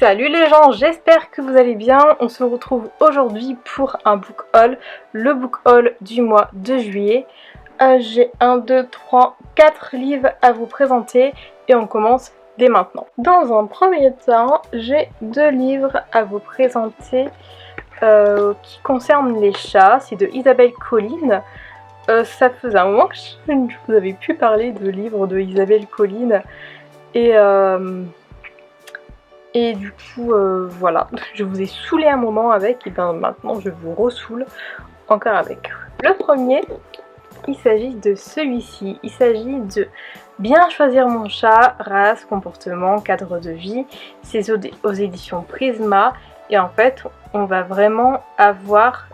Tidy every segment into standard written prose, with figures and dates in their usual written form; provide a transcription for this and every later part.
Salut les gens, j'espère que vous allez bien. On se retrouve aujourd'hui pour un book haul, le book haul du mois de juillet. J'ai 1, 2, 3, 4 livres à vous présenter et on commence dès maintenant. Dans un premier temps, j'ai 2 livres à vous présenter qui concernent les chats. C'est de Isabelle Collin. Ça faisait un moment que je ne vous avais plus parlé de livres de Isabelle Collin et du coup, voilà, je vous ai saoulé un moment avec, et bien maintenant je vous ressoule encore avec. Le premier, il s'agit de celui-ci. Il s'agit de Bien choisir mon chat, race, comportement, cadre de vie. C'est aux éditions Prisma. Et en fait, on va vraiment avoir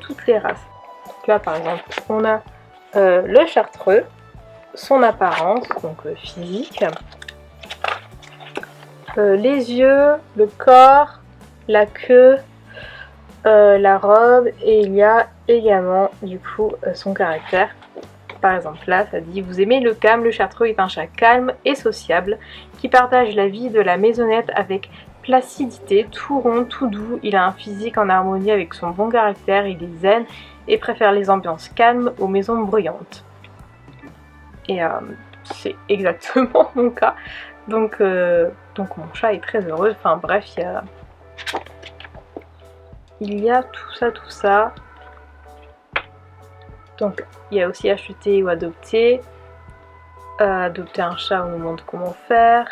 toutes les races. Donc là, par exemple, on a le chartreux, son apparence, donc physique. Les yeux, le corps, la queue, la robe, et il y a également du coup son caractère. Par exemple là ça dit: vous aimez le calme, le chartreux est un chat calme et sociable qui partage la vie de la maisonnette avec placidité, tout rond, tout doux. Il a un physique en harmonie avec son bon caractère, il est zen et préfère les ambiances calmes aux maisons bruyantes. Et c'est exactement mon cas. Donc mon chat est très heureux. Enfin bref, il y a tout ça. Donc il y a aussi acheter ou adopter. Adopter un chat, on nous montre comment faire.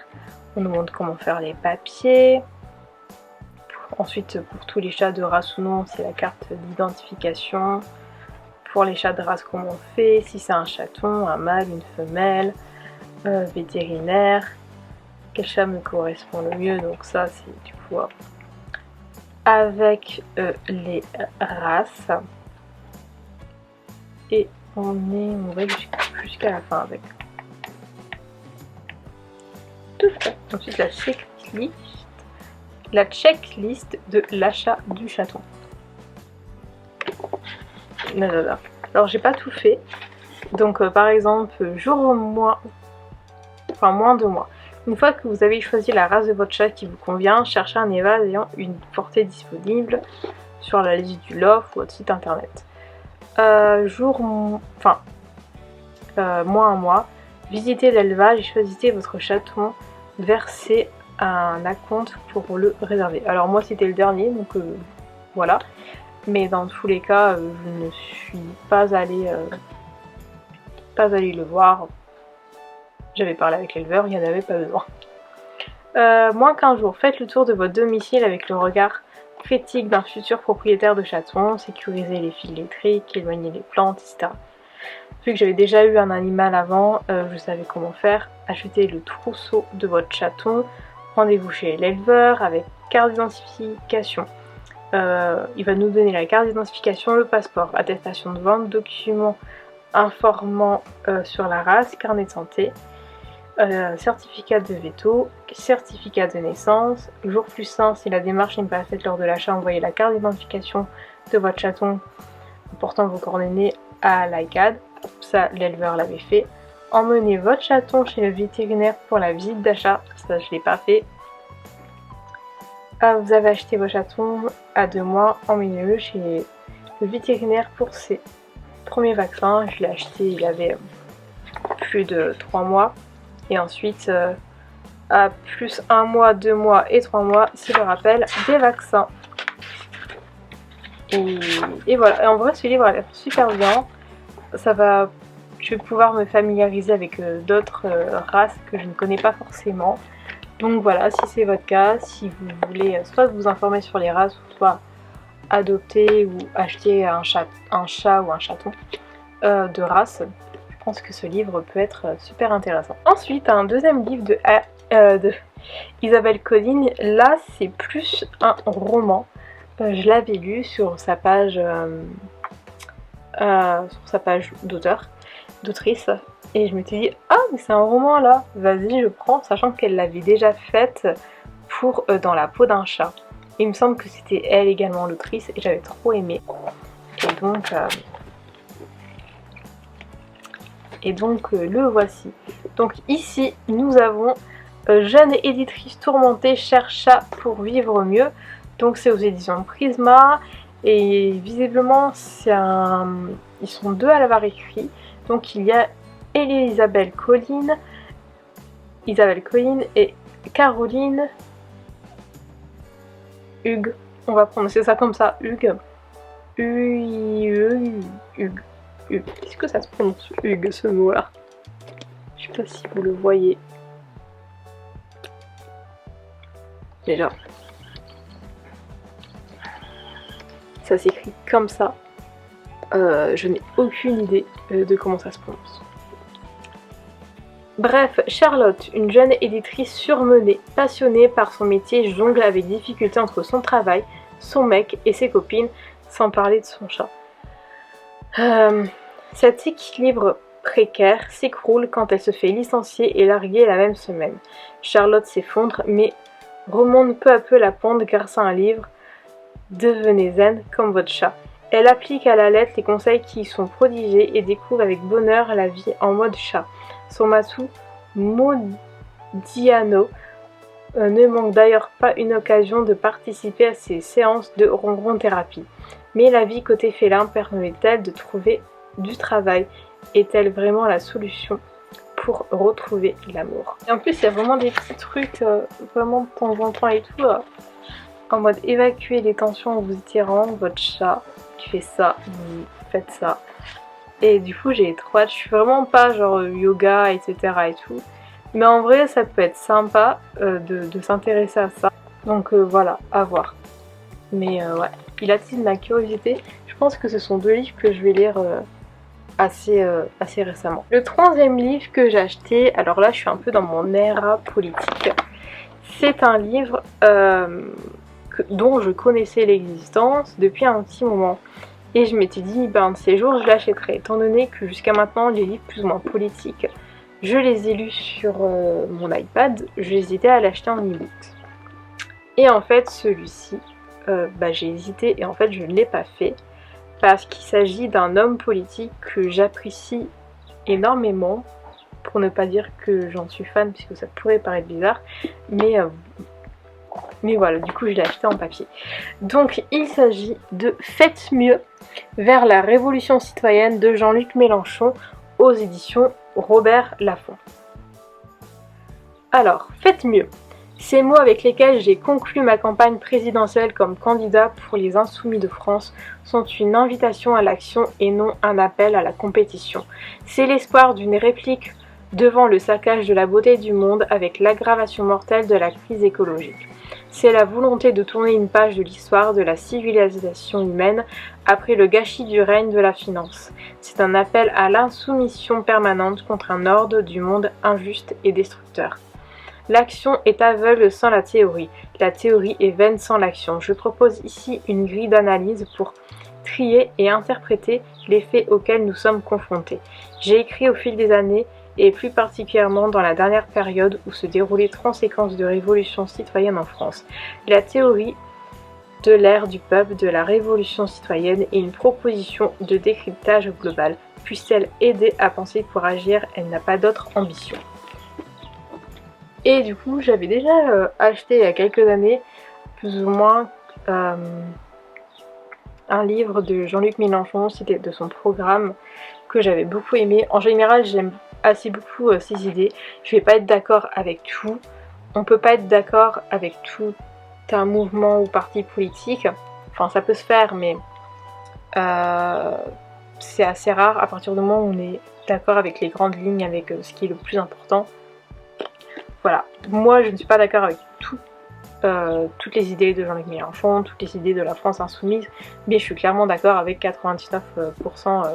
On nous montre comment faire les papiers. Ensuite, pour tous les chats de race ou non, c'est la carte d'identification. Pour les chats de race, comment on fait, si c'est un chaton, un mâle, une femelle, vétérinaire. Quel chat me correspond le mieux, donc ça c'est du coup avec les races. Et on va jusqu'à la fin avec tout ça. Ensuite la checklist de l'achat du chaton. Alors j'ai pas tout fait, donc par exemple moins de mois. Une fois que vous avez choisi la race de votre chat qui vous convient, cherchez un élevage ayant une portée disponible sur la liste du LOF ou votre site internet. Mois à mois, visitez l'élevage et choisissez votre chaton, versez un acompte pour le réserver. Alors moi c'était le dernier, donc voilà. Mais dans tous les cas, je ne suis pas allée le voir. J'avais parlé avec l'éleveur, il n'y en avait pas besoin. Moins qu'un jour, faites le tour de votre domicile avec le regard critique d'un futur propriétaire de chaton, sécurisez les fils électriques, éloignez les plantes, etc. Vu que j'avais déjà eu un animal avant, je savais comment faire. Achetez le trousseau de votre chaton, rendez-vous chez l'éleveur avec carte d'identification. Il va nous donner la carte d'identification, le passeport, attestation de vente, documents informant sur la race, carnet de santé. Certificat de veto, certificat de naissance, jour plus sain si la démarche n'est pas faite lors de l'achat, envoyez la carte d'identification de votre chaton portant vos coordonnées à l'ICAD, ça l'éleveur l'avait fait. Emmenez votre chaton chez le vétérinaire pour la visite d'achat, ça je l'ai pas fait. Vous avez acheté vos chatons à 2 mois, emmenez-le chez le vétérinaire pour ses premiers vaccins. Je l'ai acheté, il avait plus de 3 mois. Et ensuite, à plus 1 mois, 2 mois et 3 mois, c'est le rappel des vaccins. Et voilà, et en vrai ce livre a l'air super bien. Je vais pouvoir me familiariser avec d'autres races que je ne connais pas forcément. Donc voilà, si c'est votre cas, si vous voulez soit vous informer sur les races, ou soit adopter ou acheter un chat ou un chaton de race, je pense que ce livre peut être super intéressant. Ensuite, un deuxième livre de Isabelle Collin. Là, c'est plus un roman. Je l'avais lu sur sa page d'autrice. Et je me suis dit, ah mais c'est un roman là, vas-y je prends, sachant qu'elle l'avait déjà faite pour Dans la peau d'un chat. Il me semble que c'était elle également l'autrice et j'avais trop aimé. Et donc le voici. Donc ici nous avons Jeune éditrice tourmentée cherche chat pour vivre mieux. Donc c'est aux éditions Prisma. Et visiblement, ils sont deux à l'avoir écrit. Donc il y a Isabelle Colline et Caroline Hugues. On va prononcer ça comme ça, Hugues. Hugues. Est-ce que ça se prononce Hugues, ce mot-là? Je sais pas si vous le voyez. Déjà. Ça s'écrit comme ça. Je n'ai aucune idée de comment ça se prononce. Bref, Charlotte, une jeune éditrice surmenée, passionnée par son métier, jongle avec difficulté entre son travail, son mec et ses copines, sans parler de son chat. Cet équilibre précaire s'écroule quand elle se fait licencier et larguer la même semaine. Charlotte s'effondre, mais remonte peu à peu la pente grâce à un livre. Devenez zen comme votre chat. Elle applique à la lettre les conseils qui y sont prodigés et découvre avec bonheur la vie en mode chat. Son matou, Modiano, ne manque d'ailleurs pas une occasion de participer à ses séances de ronron thérapie. Mais la vie côté félin permet-elle de trouver du travail? Est-elle vraiment la solution pour retrouver l'amour? Et en plus, il y a vraiment des petits trucs, vraiment de temps en temps et tout, en mode évacuer les tensions en vous étirant, votre chat qui fait ça, vous faites ça. Et du coup, j'ai trop hâte. Je suis vraiment pas genre yoga, etc. et tout. Mais en vrai, ça peut être sympa de s'intéresser à ça. Donc voilà, à voir. Mais ouais, il attise ma curiosité. Je pense que ce sont deux livres que je vais lire assez récemment. Le troisième livre que j'ai acheté, alors là je suis un peu dans mon era politique. C'est un livre dont je connaissais l'existence depuis un petit moment. Et je m'étais dit, ben de ces jours je l'achèterai. Étant donné que jusqu'à maintenant les livres plus ou moins politiques, je les ai lus sur mon iPad, j'hésitais à l'acheter en e-book. Et en fait celui-ci, j'ai hésité et en fait je ne l'ai pas fait. Parce qu'il s'agit d'un homme politique que j'apprécie énormément, pour ne pas dire que j'en suis fan, puisque ça pourrait paraître bizarre, mais voilà, du coup je l'ai acheté en papier. Donc il s'agit de Faites mieux vers la révolution citoyenne de Jean-Luc Mélenchon aux éditions Robert Laffont. Alors, Faites mieux. Ces mots avec lesquels j'ai conclu ma campagne présidentielle comme candidat pour les Insoumis de France sont une invitation à l'action et non un appel à la compétition. C'est l'espoir d'une réplique devant le saccage de la beauté du monde avec l'aggravation mortelle de la crise écologique. C'est la volonté de tourner une page de l'histoire de la civilisation humaine après le gâchis du règne de la finance. C'est un appel à l'insoumission permanente contre un ordre du monde injuste et destructeur. L'action est aveugle sans la théorie est vaine sans l'action. Je propose ici une grille d'analyse pour trier et interpréter les faits auxquels nous sommes confrontés. J'ai écrit au fil des années et plus particulièrement dans la dernière période où se déroulaient 3 séquences de révolution citoyenne en France. La théorie de l'ère du peuple de la révolution citoyenne est une proposition de décryptage global. Puisse-t-elle aider à penser pour agir? Elle n'a pas d'autre ambition. Et du coup, j'avais déjà acheté il y a quelques années, plus ou moins, un livre de Jean-Luc Mélenchon, c'était de son programme, que j'avais beaucoup aimé. En général, j'aime assez beaucoup ses idées. Je vais pas être d'accord avec tout. On peut pas être d'accord avec tout un mouvement ou parti politique. Enfin, ça peut se faire, mais c'est assez rare à partir du moment où on est d'accord avec les grandes lignes, avec ce qui est le plus important. Voilà, moi je ne suis pas d'accord avec toutes les idées de Jean-Luc Mélenchon, toutes les idées de la France insoumise, mais je suis clairement d'accord avec 99%.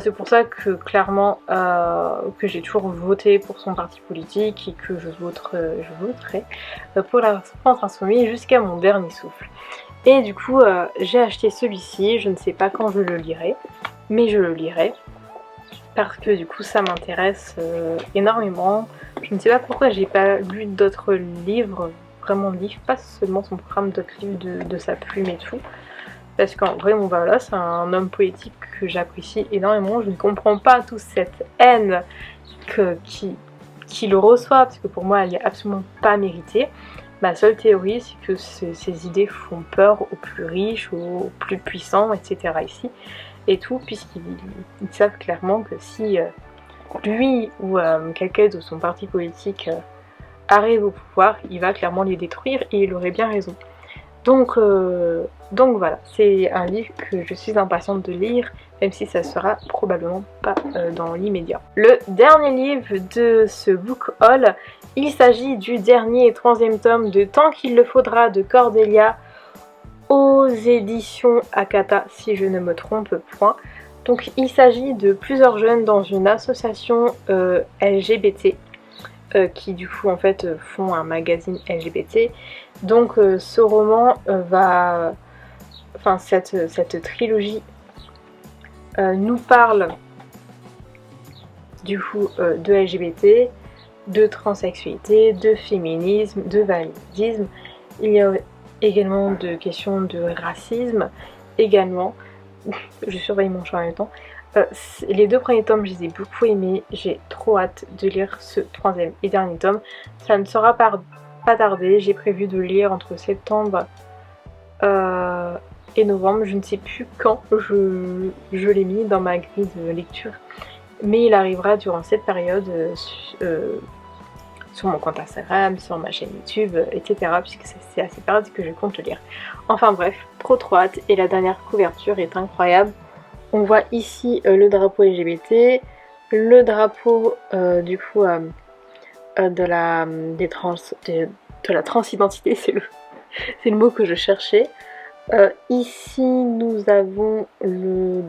C'est pour ça que clairement que j'ai toujours voté pour son parti politique et que je voterai pour la France insoumise jusqu'à mon dernier souffle. Et du coup j'ai acheté celui-ci, je ne sais pas quand je le lirai, mais je le lirai. Parce que du coup ça m'intéresse énormément. Je ne sais pas pourquoi j'ai pas lu d'autres livres, vraiment livres, pas seulement son programme, d'autres livres de sa plume et tout. Parce qu'en vrai, bon bah là, c'est un homme politique que j'apprécie énormément. Je ne comprends pas toute cette haine qui le reçoit, parce que pour moi elle n'est absolument pas méritée. Ma seule théorie, c'est que ces idées font peur aux plus riches, aux plus puissants, etc. ici, et tout, puisqu'ils savent clairement que si lui ou quelqu'un de son parti politique arrive au pouvoir, il va clairement les détruire, et il aurait bien raison. Donc voilà, c'est un livre que je suis impatiente de lire, même si ça sera probablement pas dans l'immédiat. Le dernier livre de ce book haul, il s'agit du dernier et 3e tome de Tant qu'il le faudra de Cordelia aux éditions Akata, si je ne me trompe point. Donc il s'agit de plusieurs jeunes dans une association LGBT qui du coup en fait font un magazine LGBT. Donc ce roman va... Enfin cette trilogie nous parle du coup de LGBT, de transsexualité, de féminisme, de validisme. Il y a également de questions de racisme également. Je surveille mon chat en même temps. Les 2 premiers tomes, je les ai beaucoup aimés. J'ai trop hâte de lire ce 3e et dernier tome. Ça ne sera pas tardé. J'ai prévu de lire entre septembre et novembre. Je ne sais plus quand je l'ai mis dans ma grille de lecture. Mais il arrivera durant cette période sur mon compte Instagram, sur ma chaîne YouTube, etc. Puisque c'est à cette période que je compte le lire. Enfin bref, trop hâte. Et la dernière couverture est incroyable. On voit ici le drapeau LGBT, le drapeau du coup de la transidentité, c'est le mot que je cherchais. Ici nous avons le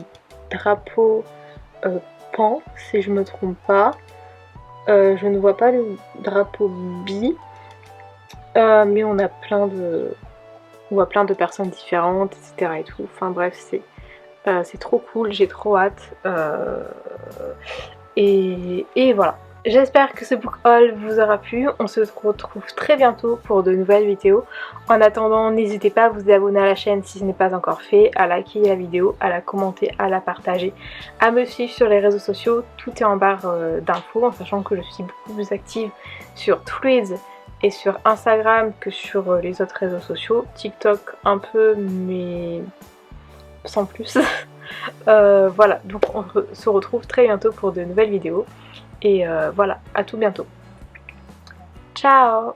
drapeau pan, si je me trompe pas. Je ne vois pas le drapeau bi, mais on voit plein de personnes différentes, etc. et tout. Enfin bref, c'est trop cool, j'ai trop hâte. Et voilà. J'espère que ce book haul vous aura plu. On se retrouve très bientôt pour de nouvelles vidéos. En attendant, n'hésitez pas à vous abonner à la chaîne si ce n'est pas encore fait, à liker la vidéo, à la commenter, à la partager, à me suivre sur les réseaux sociaux. Tout est en barre d'infos, en sachant que je suis beaucoup plus active sur Threads et sur Instagram que sur les autres réseaux sociaux. TikTok un peu, mais sans plus. Voilà, donc on se retrouve très bientôt pour de nouvelles vidéos. Et voilà, à tout bientôt. Ciao!